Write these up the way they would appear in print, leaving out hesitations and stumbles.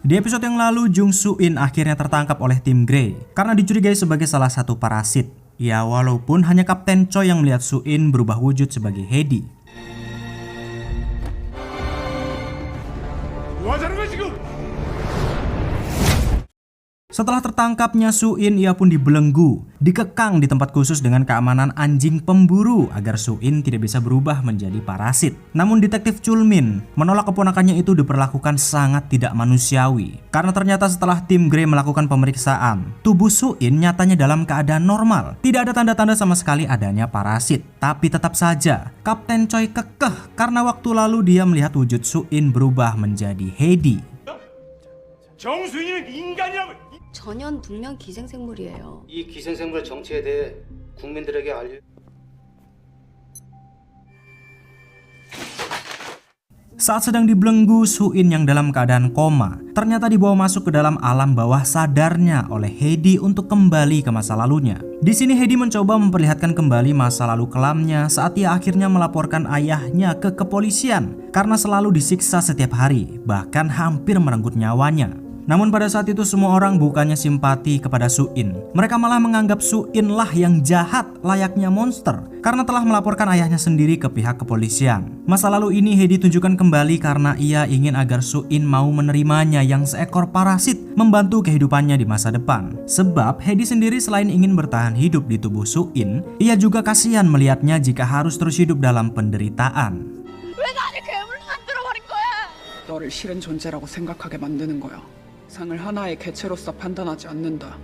Di episode yang lalu, Jung Soo-in akhirnya tertangkap oleh tim Grey karena dicurigai sebagai salah satu parasit. Ya, walaupun hanya Kapten Choi yang melihat Soo-in berubah wujud sebagai Hedi. Setelah tertangkapnya Soo-in, ia pun dibelenggu, dikekang di tempat khusus dengan keamanan anjing pemburu agar Soo-in tidak bisa berubah menjadi parasit. Namun detektif Chul-min menolak keponakannya itu diperlakukan sangat tidak manusiawi. Karena ternyata setelah tim Grey melakukan pemeriksaan, tubuh Soo-in nyatanya dalam keadaan normal. Tidak ada tanda-tanda sama sekali adanya parasit. Tapi tetap saja, Kapten Choi kekeh karena waktu lalu dia melihat wujud Soo-in berubah menjadi Hedi. 정수인은 인간이라고. 전현 분명 기생생물이에요. 이 기생생물의 정체에 대해 국민들에게 알려. Saat sedang dibelenggu, Soo-in yang dalam keadaan koma ternyata dibawa masuk ke dalam alam bawah sadarnya oleh Hedi untuk kembali ke masa lalunya. Di sini Hedi mencoba memperlihatkan kembali masa lalu kelamnya saat ia akhirnya melaporkan ayahnya ke kepolisian karena selalu disiksa setiap hari, bahkan hampir merenggut nyawanya. Namun pada saat itu semua orang bukannya simpati kepada Soo-in. Mereka malah menganggap Soo-in lah yang jahat, layaknya monster, karena telah melaporkan ayahnya sendiri ke pihak kepolisian. Masa lalu ini Hedi tunjukkan kembali karena ia ingin agar Soo-in mau menerimanya yang seekor parasit membantu kehidupannya di masa depan. Sebab Hedi sendiri selain ingin bertahan hidup di tubuh Soo-in, ia juga kasihan melihatnya jika harus terus hidup dalam penderitaan. 왜 나를 괴물로 만들어버린 거야? 너를 싫은 존재라고 생각하게 만드는 거야. 상을 하나의 개체로서 판단하지 않는다.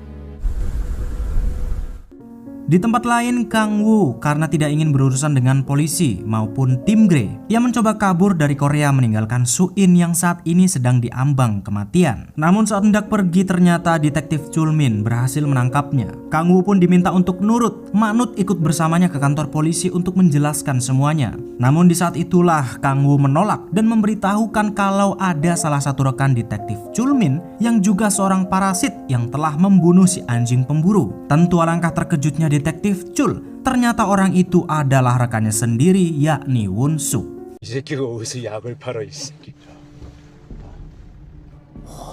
Di tempat lain, Kang Woo karena tidak ingin berurusan dengan polisi maupun tim Grey, ia mencoba kabur dari Korea meninggalkan Soo-in yang saat ini sedang diambang kematian. Namun saat hendak pergi ternyata detektif Chul-min berhasil menangkapnya. Kang Woo pun diminta untuk nurut, manut ikut bersamanya ke kantor polisi untuk menjelaskan semuanya. Namun di saat itulah Kang Woo menolak dan memberitahukan kalau ada salah satu rekan detektif Chul-min yang juga seorang parasit yang telah membunuh si anjing pemburu. Tentu alangkah terkejutnya detektif Chul, ternyata orang itu adalah rekannya sendiri, yakni Won-suk. 이 새끼가 어디서 약을 팔아 이 새끼.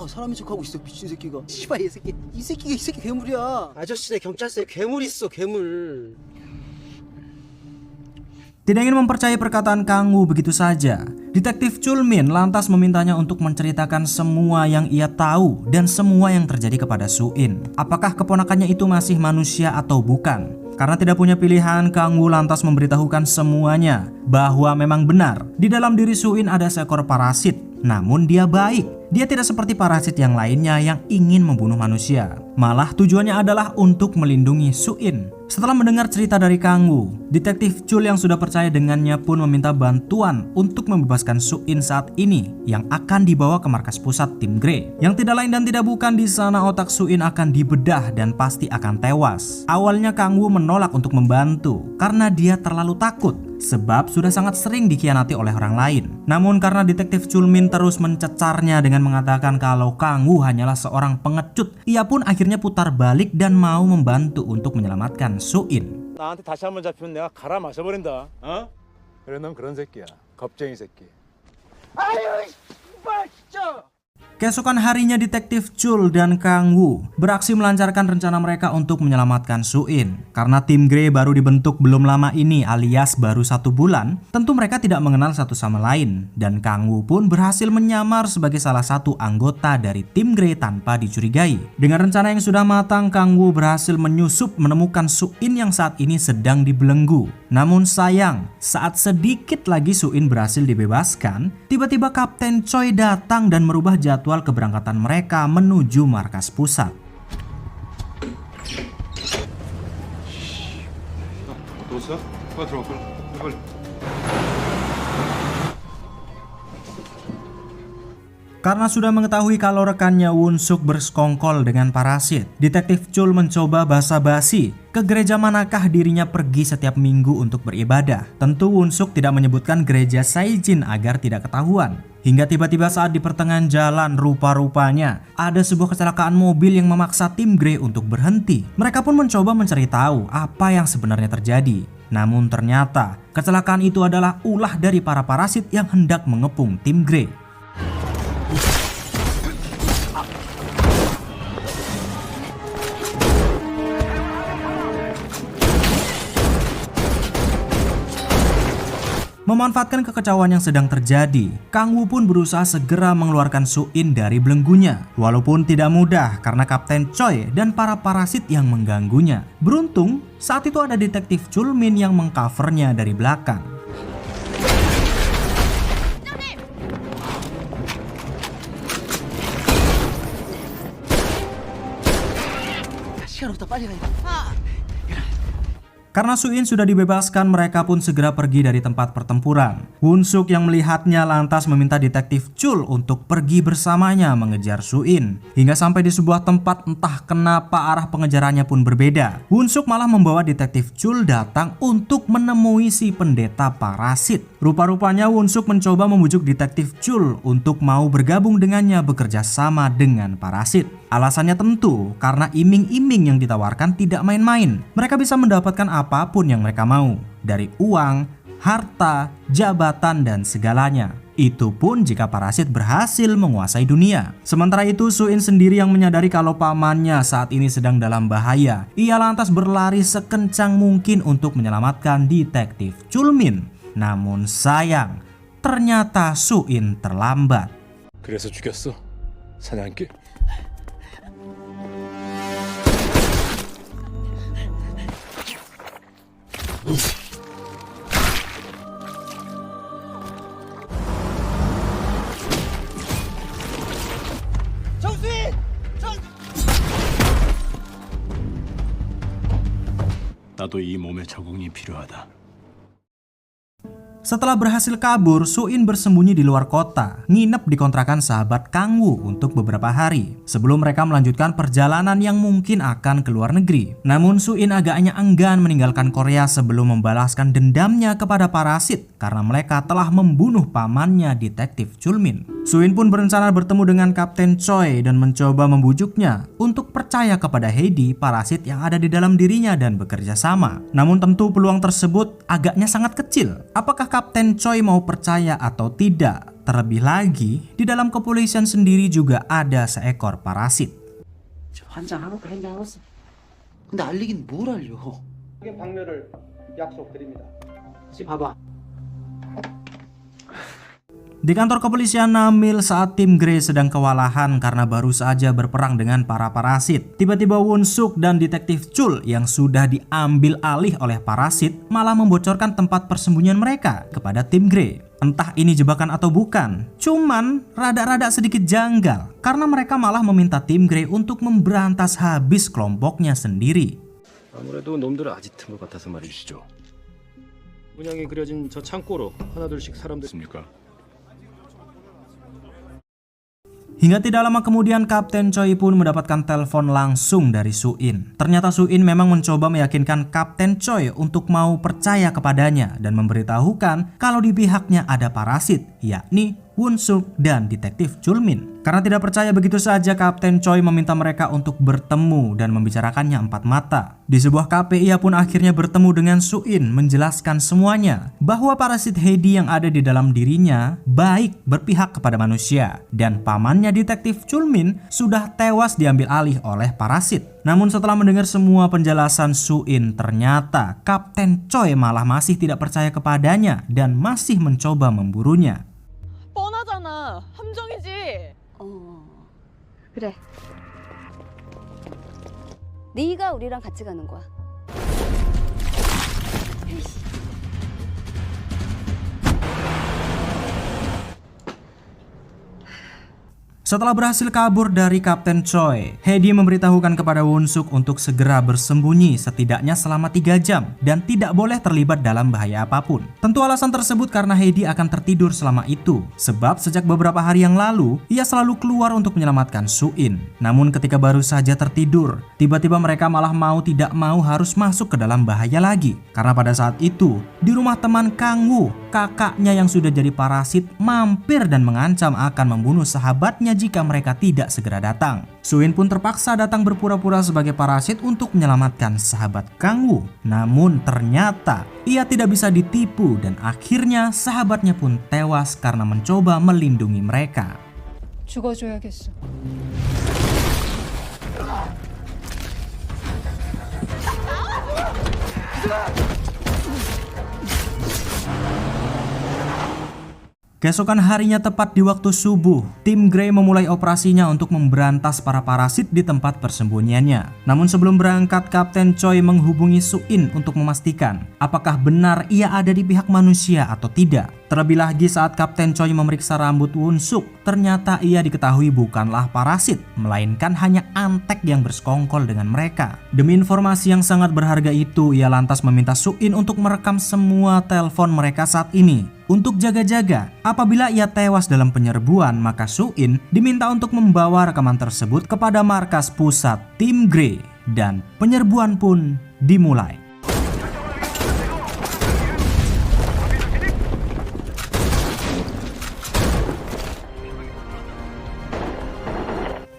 사람인 척하고 있어 미친 새끼가. 씨발 이 새끼가 괴물이야. 아저씨네 경찰서에 괴물 있어 괴물. Tidak ingin mempercayai perkataan Kang Woo begitu saja, detektif Chul-min lantas memintanya untuk menceritakan semua yang ia tahu dan semua yang terjadi kepada Soo-in. Apakah keponakannya itu masih manusia atau bukan? Karena tidak punya pilihan, Kang Woo lantas memberitahukan semuanya bahwa memang benar di dalam diri Soo-in ada seekor parasit. Namun dia baik. Dia tidak seperti parasit yang lainnya yang ingin membunuh manusia. Malah tujuannya adalah untuk melindungi Soo-in. Setelah mendengar cerita dari Kang Woo, detektif Chul yang sudah percaya dengannya pun meminta bantuan untuk membebaskan Soo-in saat ini yang akan dibawa ke markas pusat tim Grey. Yang tidak lain dan tidak bukan, di sana otak Soo-in akan dibedah dan pasti akan tewas. Awalnya Kang Woo menolak untuk membantu karena dia terlalu takut sebab sudah sangat sering dikhianati oleh orang lain. Namun karena detektif Chul-min terus mencecarnya dengan mengatakan kalau Kang Woo hanyalah seorang pengecut, ia pun akhirnya putar balik dan mau membantu untuk menyelamatkan Soo-in. 나한테 다시 한번 잡히면 내가 갈아 마셔버린다. 어? 그래 넌 그런 새끼야. 겁쟁이 새끼. 아유 씨발 진짜. Keesokan harinya detektif Chul dan Kang Woo beraksi melancarkan rencana mereka untuk menyelamatkan Soo-in. Karena tim Grey baru dibentuk belum lama ini alias baru 1 bulan, tentu mereka tidak mengenal satu sama lain. Dan Kang Woo pun berhasil menyamar sebagai salah satu anggota dari tim Grey tanpa dicurigai. Dengan rencana yang sudah matang, Kang Woo berhasil menyusup menemukan Soo-in yang saat ini sedang dibelenggu. Namun sayang, saat sedikit lagi Soo-in berhasil dibebaskan, tiba-tiba Kapten Choi datang dan merubah jadwal keberangkatan mereka menuju markas pusat. Karena sudah mengetahui kalau rekannya Won-suk bersekongkol dengan parasit, detektif Chul mencoba basa-basi ke gereja manakah dirinya pergi setiap minggu untuk beribadah. Tentu Won-suk tidak menyebutkan gereja Saijin agar tidak ketahuan. Hingga tiba-tiba saat di pertengahan jalan, rupa-rupanya ada sebuah kecelakaan mobil yang memaksa tim Grey untuk berhenti. Mereka pun mencoba mencari tahu apa yang sebenarnya terjadi. Namun ternyata kecelakaan itu adalah ulah dari para parasit yang hendak mengepung tim Grey. Memanfaatkan kekacauan yang sedang terjadi, Kang Woo pun berusaha segera mengeluarkan Su-in dari belenggunya. Walaupun tidak mudah karena Kapten Choi dan para parasit yang mengganggunya. Beruntung, saat itu ada detektif Chul Min yang mengcovernya dari belakang. 시간 없다 빨리 가. Karena Su-in sudah dibebaskan, mereka pun segera pergi dari tempat pertempuran. Woon-suk yang melihatnya lantas meminta detektif Chul untuk pergi bersamanya mengejar Su-in. Hingga sampai di sebuah tempat, entah kenapa arah pengejarannya pun berbeda. Woon-suk malah membawa detektif Chul datang untuk menemui si pendeta parasit. Rupa-rupanya Woon-suk mencoba membujuk detektif Chul untuk mau bergabung dengannya bekerja sama dengan parasit. Alasannya tentu karena iming-iming yang ditawarkan tidak main-main. Mereka bisa mendapatkan apapun yang mereka mau, dari uang, harta, jabatan, dan segalanya. Itu pun jika parasit berhasil menguasai dunia. Sementara itu, Su-in sendiri yang menyadari kalau pamannya saat ini sedang dalam bahaya. Ia lantas berlari sekencang mungkin untuk menyelamatkan detektif Chul Min. Namun sayang, ternyata Su-in terlambat. 그래서 죽였어? 사냥개? 나도 이 몸의 적응이 필요하다. Setelah berhasil kabur, Su-in bersembunyi di luar kota, nginep di kontrakan sahabat Kang Woo untuk beberapa hari, sebelum mereka melanjutkan perjalanan yang mungkin akan ke luar negeri. Namun Su-in agaknya enggan meninggalkan Korea sebelum membalaskan dendamnya kepada parasit, karena mereka telah membunuh pamannya detektif Chul Min. Su-in pun berencana bertemu dengan Kapten Choi dan mencoba membujuknya untuk percaya kepada Heidi, parasit yang ada di dalam dirinya, dan bekerja sama. Namun tentu peluang tersebut agaknya sangat kecil. Apakah Kapten Choi mau percaya atau tidak? Terlebih lagi, di dalam kepolisian sendiri juga ada seekor parasit. 한장 하고 한장 하고. 근데 알리긴 뭘 알려? 방면을 약속드립니다. 지금 봐봐. Di kantor kepolisian Namil saat tim Grey sedang kewalahan karena baru saja berperang dengan para parasit. Tiba-tiba Woon-suk dan detektif Chul yang sudah diambil alih oleh parasit malah membocorkan tempat persembunyian mereka kepada tim Grey. Entah ini jebakan atau bukan, cuman rada-rada sedikit janggal karena mereka malah meminta tim Grey untuk memberantas habis kelompoknya sendiri. 아무래도 놈들은 아직 틈을 같아서 말이시죠. 문양이 그려진 저 창고로 하나둘씩 사람들 있습니까? Hingga tidak lama kemudian Kapten Choi pun mendapatkan telepon langsung dari Su-in. Ternyata Su-in memang mencoba meyakinkan Kapten Choi untuk mau percaya kepadanya dan memberitahukan kalau di pihaknya ada parasit, yakni Woon-suk dan detektif Chul Min. Karena tidak percaya begitu saja, Kapten Choi meminta mereka untuk bertemu dan membicarakannya empat mata. Di sebuah kafe ia pun akhirnya bertemu dengan Su-in menjelaskan semuanya, bahwa parasit Heidi yang ada di dalam dirinya baik berpihak kepada manusia dan pamannya detektif Chul Min sudah tewas diambil alih oleh parasit. Namun setelah mendengar semua penjelasan Su-in, ternyata Kapten Choi malah masih tidak percaya kepadanya dan masih mencoba memburunya. 뻔하잖아. 함정이지. 그래. 네가 우리랑 같이 가는 거야. Setelah berhasil kabur dari Kapten Choi, Heidi memberitahukan kepada Woon-suk untuk segera bersembunyi setidaknya selama 3 jam dan tidak boleh terlibat dalam bahaya apapun. Tentu alasan tersebut karena Heidi akan tertidur selama itu, sebab sejak beberapa hari yang lalu ia selalu keluar untuk menyelamatkan Su-in. Namun ketika baru saja tertidur, tiba-tiba mereka malah mau tidak mau harus masuk ke dalam bahaya lagi. Karena pada saat itu, di rumah teman Kang Woo, kakaknya yang sudah jadi parasit mampir dan mengancam akan membunuh sahabatnya jika mereka tidak segera datang. Su-in pun terpaksa datang berpura-pura sebagai parasit untuk menyelamatkan sahabat Kang Woo. Namun ternyata ia tidak bisa ditipu dan akhirnya sahabatnya pun tewas karena mencoba melindungi mereka. 죽어줘야겠어. Keesokan harinya tepat di waktu subuh, tim Grey memulai operasinya untuk memberantas para parasit di tempat persembunyiannya. Namun sebelum berangkat, Kapten Choi menghubungi Su-in untuk memastikan apakah benar ia ada di pihak manusia atau tidak. Terlebih lagi saat Kapten Choi memeriksa rambut Won-suk, ternyata ia diketahui bukanlah parasit, melainkan hanya antek yang bersekongkol dengan mereka. Demi informasi yang sangat berharga itu, ia lantas meminta Su-in untuk merekam semua telepon mereka saat ini. Untuk jaga-jaga, apabila ia tewas dalam penyerbuan, maka Su-in diminta untuk membawa rekaman tersebut kepada markas pusat tim Grey dan penyerbuan pun dimulai.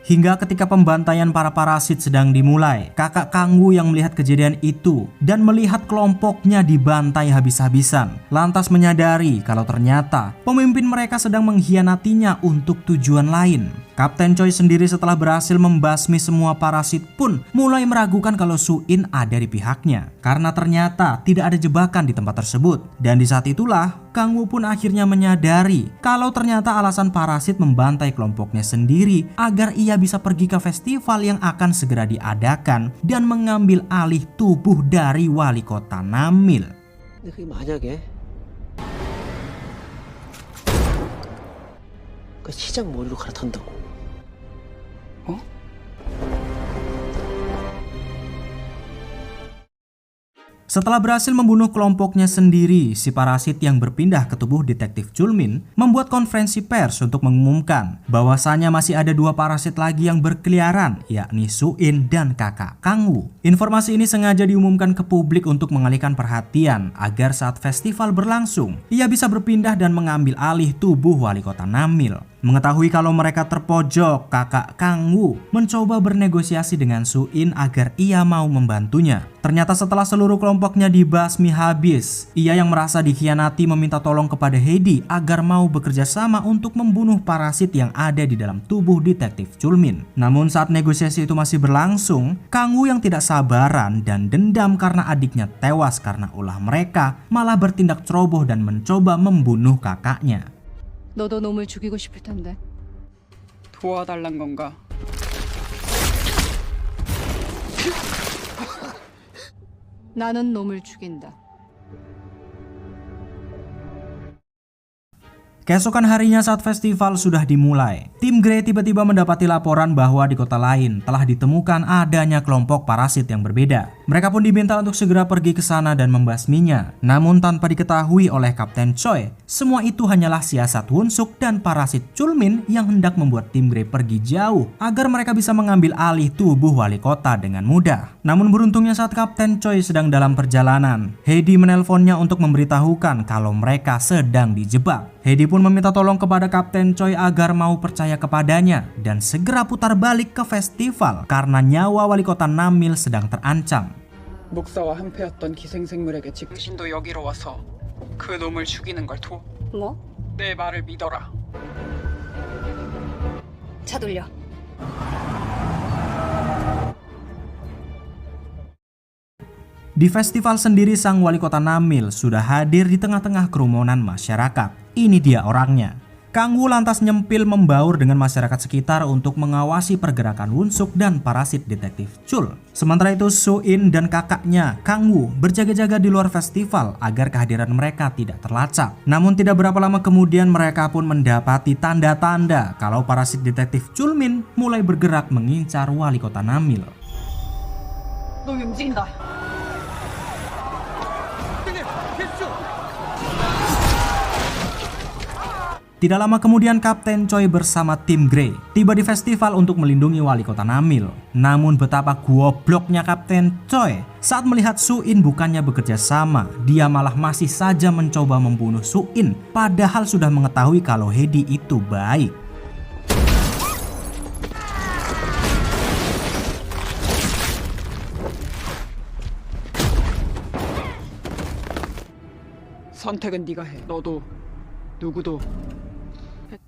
Hingga ketika pembantaian para parasit sedang dimulai, kakak Kang-woo yang melihat kejadian itu dan melihat kelompoknya dibantai habis-habisan, lantas menyadari kalau ternyata pemimpin mereka sedang mengkhianatinya untuk tujuan lain. Kapten Choi sendiri setelah berhasil membasmi semua parasit pun mulai meragukan kalau Su-in ada di pihaknya, karena ternyata tidak ada jebakan di tempat tersebut. Dan di saat itulah Kang-woo pun akhirnya menyadari kalau ternyata alasan parasit membantai kelompoknya sendiri agar ia bisa pergi ke festival yang akan segera diadakan dan mengambil alih tubuh dari wali kota Namil. 근데 그게 만약에 그 시장 머리로 갈아탄다고. Setelah berhasil membunuh kelompoknya sendiri, si parasit yang berpindah ke tubuh detektif Chulmin membuat konferensi pers untuk mengumumkan bahwasanya masih ada 2 parasit lagi yang berkeliaran, yakni Su-in dan kakak Kang-woo. Informasi ini sengaja diumumkan ke publik untuk mengalihkan perhatian agar saat festival berlangsung, ia bisa berpindah dan mengambil alih tubuh wali kota Namil. Mengetahui kalau mereka terpojok, kakak Kang-woo mencoba bernegosiasi dengan Su-in agar ia mau membantunya. Ternyata setelah seluruh kelompoknya dibasmi habis, ia yang merasa dikhianati meminta tolong kepada Heidi agar mau bekerja sama untuk membunuh parasit yang ada di dalam tubuh detektif Chulmin. Namun saat negosiasi itu masih berlangsung, Kang-woo yang tidak sabaran dan dendam karena adiknya tewas karena ulah mereka malah bertindak ceroboh dan mencoba membunuh kakaknya. 너도 놈을 죽이고 싶을 텐데. 도와달란 건가? 나는 놈을 죽인다. Keesokan harinya saat festival sudah dimulai, tim Grey tiba-tiba mendapati laporan bahwa di kota lain telah ditemukan adanya kelompok parasit yang berbeda. Mereka pun diminta untuk segera pergi ke sana dan membasminya. Namun tanpa diketahui oleh Kapten Choi, semua itu hanyalah siasat Won-suk dan parasit Chulmin yang hendak membuat tim Grey pergi jauh agar mereka bisa mengambil alih tubuh wali kota dengan mudah. Namun beruntungnya saat Kapten Choi sedang dalam perjalanan, Heidi menelponnya untuk memberitahukan kalau mereka sedang dijebak. Heidi pun meminta tolong kepada Kapten Choi agar mau percaya kepadanya dan segera putar balik ke festival karena nyawa wali kota Namil sedang terancam. 목사와 한패였던 기생생물에게 당신도 여기로 와서 그 놈을 죽이는 걸 도. 뭐? 내 말을 믿어라. 차 돌려. Di festival sendiri sang wali kota Namil sudah hadir di tengah-tengah kerumunan masyarakat. Ini dia orangnya. Kang-woo lantas nyempil membaur dengan masyarakat sekitar untuk mengawasi pergerakan Won-suk dan parasit detektif Chul. Sementara itu Su-in dan kakaknya Kang-woo berjaga-jaga di luar festival agar kehadiran mereka tidak terlacak. Namun tidak berapa lama kemudian mereka pun mendapati tanda-tanda kalau parasit detektif Chulmin mulai bergerak mengincar wali kota Namil. 놈이 움직인다. Tidak lama kemudian Kapten Choi bersama tim Grey tiba di festival untuk melindungi wali kota Namil. Namun betapa gobloknya Kapten Choi saat melihat Su-in bukannya bekerja sama, dia malah masih saja mencoba membunuh Su-in padahal sudah mengetahui kalau Heidi itu baik. 선택은 네가 해. 너도 누구도.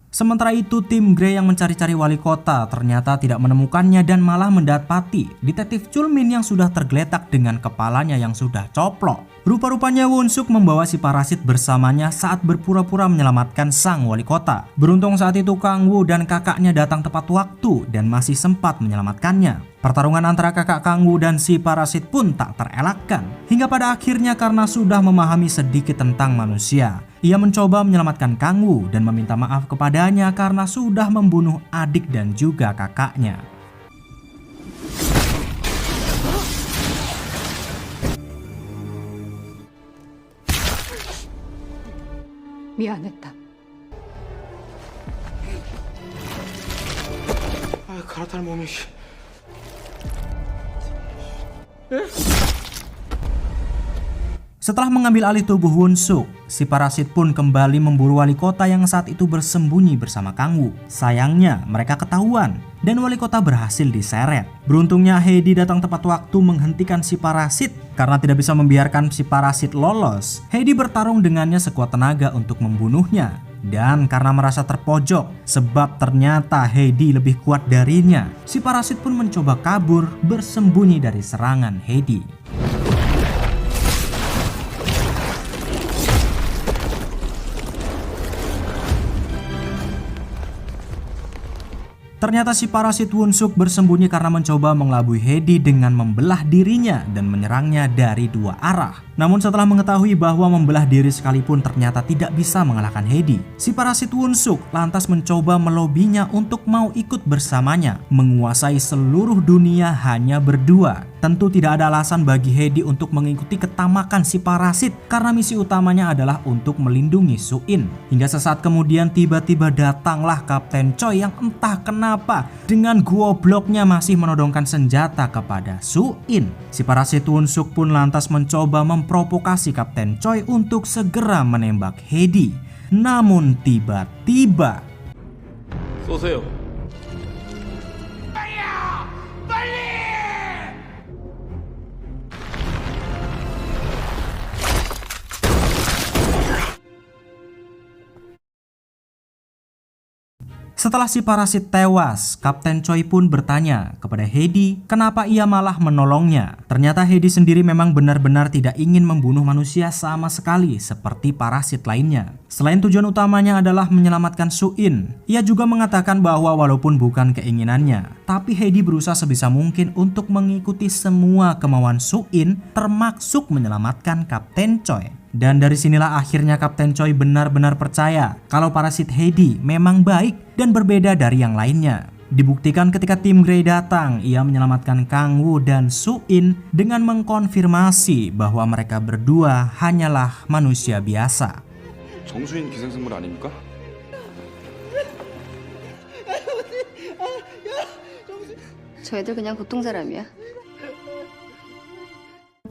Sementara itu tim Grey yang mencari-cari wali kota ternyata tidak menemukannya dan malah mendapati detektif Chulmin yang sudah tergeletak dengan kepalanya yang sudah coplok. Rupa-rupanya Won-suk membawa si parasit bersamanya saat berpura-pura menyelamatkan sang wali kota. Beruntung saat itu Kang-woo dan kakaknya datang tepat waktu dan masih sempat menyelamatkannya. Pertarungan antara kakak Kang-woo dan si parasit pun tak terelakkan. Hingga pada akhirnya karena sudah memahami sedikit tentang manusia, ia mencoba menyelamatkan Kang-woo dan meminta maaf kepadanya karena sudah membunuh adik dan juga kakaknya. 미안했다. 갈아탈 몸이. Setelah mengambil alih tubuh Won-suk, si parasit pun kembali memburu wali kota yang saat itu bersembunyi bersama Kang-woo. Sayangnya mereka ketahuan dan wali kota berhasil diseret. Beruntungnya Heidi datang tepat waktu menghentikan si parasit. Karena tidak bisa membiarkan si parasit lolos, Heidi bertarung dengannya sekuat tenaga untuk membunuhnya. Dan karena merasa terpojok sebab ternyata Heidi lebih kuat darinya, si parasit pun mencoba kabur bersembunyi dari serangan Heidi. Ternyata si parasit Won-suk bersembunyi karena mencoba mengelabui Heidi dengan membelah dirinya dan menyerangnya dari dua arah. Namun setelah mengetahui bahwa membelah diri sekalipun ternyata tidak bisa mengalahkan Heidi, si parasit Won-suk lantas mencoba melobinya untuk mau ikut bersamanya, menguasai seluruh dunia hanya berdua. Tentu tidak ada alasan bagi Heidi untuk mengikuti ketamakan si parasit karena misi utamanya adalah untuk melindungi Su-in. Hingga sesaat kemudian tiba-tiba datanglah Kapten Choi yang entah kenapa dengan gobloknya masih menodongkan senjata kepada Su-in. Si parasit Won-suk pun lantas mencoba memprovokasi Kapten Choi untuk segera menembak Heidi. Namun tiba-tiba 쏘세요. setelah si parasit tewas, Kapten Choi pun bertanya kepada Heidi kenapa ia malah menolongnya. Ternyata Heidi sendiri memang benar-benar tidak ingin membunuh manusia sama sekali seperti parasit lainnya. Selain tujuan utamanya adalah menyelamatkan Su-in, ia juga mengatakan bahwa walaupun bukan keinginannya, tapi Heidi berusaha sebisa mungkin untuk mengikuti semua kemauan Su-in termasuk menyelamatkan Kapten Choi. Dan dari sinilah akhirnya Kapten Choi benar-benar percaya kalau parasit Heidi memang baik dan berbeda dari yang lainnya. Dibuktikan ketika tim Grey datang, ia menyelamatkan Kang-woo dan Su-in dengan mengkonfirmasi bahwa mereka berdua hanyalah manusia biasa. 정수인 기생생물 아닙니까? 저 애들 그냥 보통 사람이야.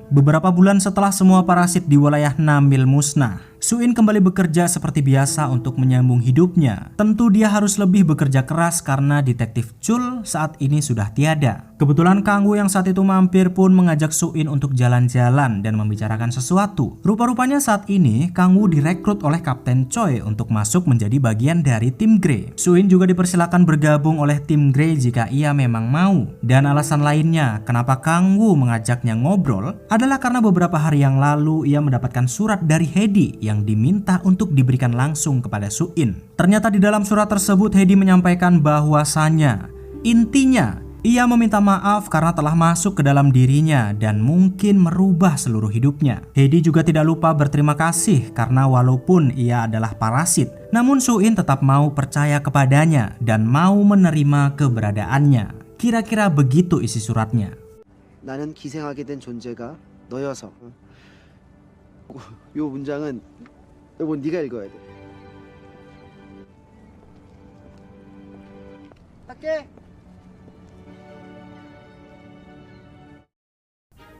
Beberapa bulan setelah semua parasit di wilayah Namil musnah, Su-in kembali bekerja seperti biasa untuk menyambung hidupnya. Tentu dia harus lebih bekerja keras karena detektif Chul saat ini sudah tiada. Kebetulan Kang-woo yang saat itu mampir pun mengajak Su-in untuk jalan-jalan dan membicarakan sesuatu. Rupa-rupanya saat ini Kang-woo direkrut oleh Kapten Choi untuk masuk menjadi bagian dari tim Grey. Su-in juga dipersilakan bergabung oleh tim Grey jika ia memang mau. Dan alasan lainnya kenapa Kang-woo mengajaknya ngobrol adalah karena beberapa hari yang lalu ia mendapatkan surat dari Heidi yang diminta untuk diberikan langsung kepada Su-in. Ternyata di dalam surat tersebut Heidi menyampaikan bahwasannya intinya ia meminta maaf karena telah masuk ke dalam dirinya dan mungkin merubah seluruh hidupnya. Heidi juga tidak lupa berterima kasih karena walaupun ia adalah parasit, namun Su-in tetap mau percaya kepadanya dan mau menerima keberadaannya. Kira-kira begitu isi suratnya. 나는 기생하게 된 존재가 너여서. 요 문장은 여보 네가 읽어야 돼. 할게.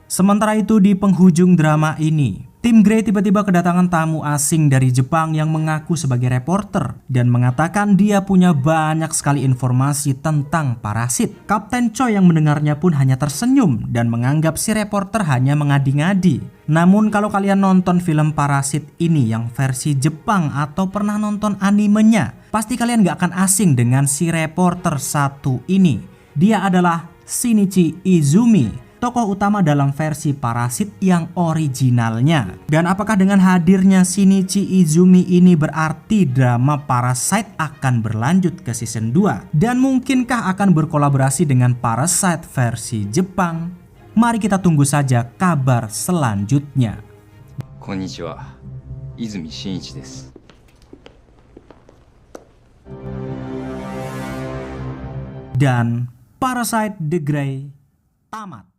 Sementara itu di penghujung drama ini, tim Grey tiba-tiba kedatangan tamu asing dari Jepang yang mengaku sebagai reporter dan mengatakan dia punya banyak sekali informasi tentang parasit. Kapten Choi yang mendengarnya pun hanya tersenyum dan menganggap si reporter hanya mengadi-ngadi. Namun kalau kalian nonton film Parasit ini yang versi Jepang atau pernah nonton animenya, pasti kalian gak akan asing dengan si reporter satu ini. Dia adalah Shinichi Izumi, tokoh utama dalam versi Parasit yang originalnya. Dan apakah dengan hadirnya Shinichi Izumi ini berarti drama Parasite akan berlanjut ke season 2? Dan mungkinkah akan berkolaborasi dengan Parasite versi Jepang? Mari kita tunggu saja kabar selanjutnya. Konnichiwa, Izumi Shinichi desu. Dan Parasite The Grey tamat.